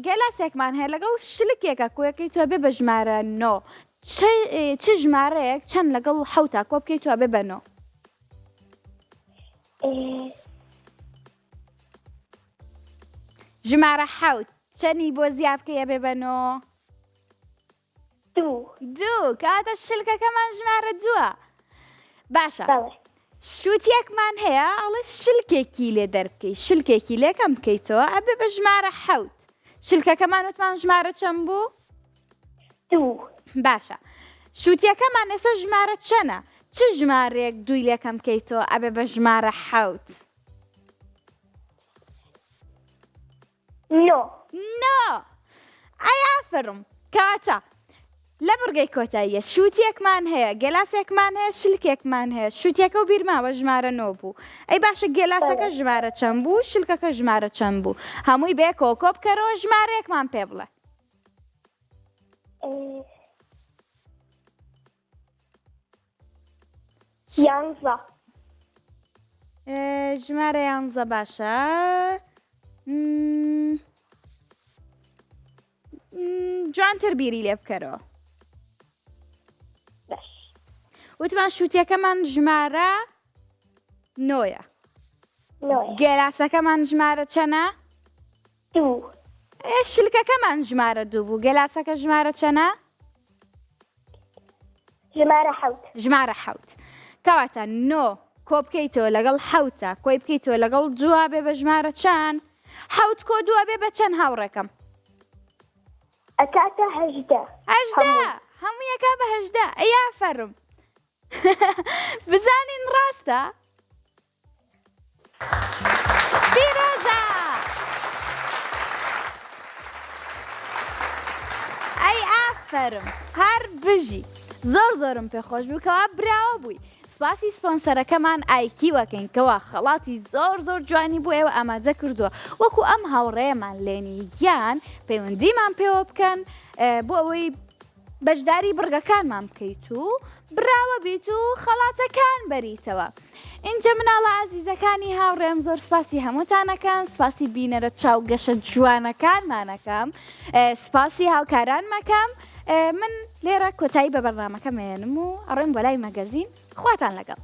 گێلاسێکمان هەیە لەگەڵ شلکێکە کۆیەکەی تۆ بێ بە ژمارە 9 چ ژمارەیەک چەند لەگەڵ حەوتا کۆ بکەیت تۆ بێ بە 9 ژمارە حەوت چەندی بۆ زیاد بکەیە بێ بە 9 2 کاتە شلکەکەمان ژمارە 2 باشە شووتێکمان هەیە ئەڵێ شلکێکی لێ دەربکەی شلکێکی لێکەم بکەیتەوە ئەبێ بە ژمارە حەوت شلکەکەمان وتمان ژمارە چەند بوو؟ 2 باشە شووتیەکەمان ئێستا ژمارە چەنە چ ژمارەیەک دوی لێکەم بکەیتەوە ئەبێ بە ژمارە حەوت 9 ئایافرم کاتە لە بڕگەی کۆتاییە شووتێکمان هەیە گێلاسێکمان هەیە شلکێکمان هەیە شووتێکە و بیرماوە ژمارە 9 بوو ئەی باشە گێلاسەکە ژمارە چەند بوو شلکەکە ژمارە چەند بوو هەمووی بێ کۆکۆ بکەرەوە ژمارەیەکمان پێ بڵێ ژمارە 11 باشە جوانتر بیری لێ بکەرەوە وتمان شووتەکەمان ژمارە 9 گێلاسەکەمان ژمارە چەنە؟ 2 شلکەکەمان ژمارە 2 بوو گێلاسەکە ژمارە چەنە؟ ژمارە حەوت کەواتە 9 کۆ بکەیتەوە لەگەڵ حەوتە کۆی بکەیتەوە لەگەڵ 2 بێ بە ژمارە چەند؟ حەوت کۆ 2 بێ بە چەند هاوڕێکەم؟ ئەکاتە 18 هەموویەکە بە 18 ئەیافەرم بزانین ڕاستە؟ پیرۆزە ئەی ئافەرم هەر بژی زۆرم پێخۆش بوو کەوا براوە بووی سپاسی سپۆنسەرەکەمان ئایکیوەکەین کەوا خەڵاتی زۆر جوانی بوو ئێوە ئامادە کردووە وەکو ئەم هاوڕێمان لێنی یان پەیوەندیمان پێوە بکەن بۆ ئەوەی بەشداری بڕگەکانمان بکەیت و براوە بیت و خەڵاتەکان بەریتەوە اینجا مناڵە ئازیزەکانی هاوڕێم زۆر سپاسی هەمووتانەکەم سپاسی بینەرە چاوگەشە جوانەکانمانەکەم سپاسی هاوکاران مەکەم من لێرە کۆتایی بە بەرنامەکە مێنم و ئەڕێم بۆ لای مەگەزین خواتان لەگەڵ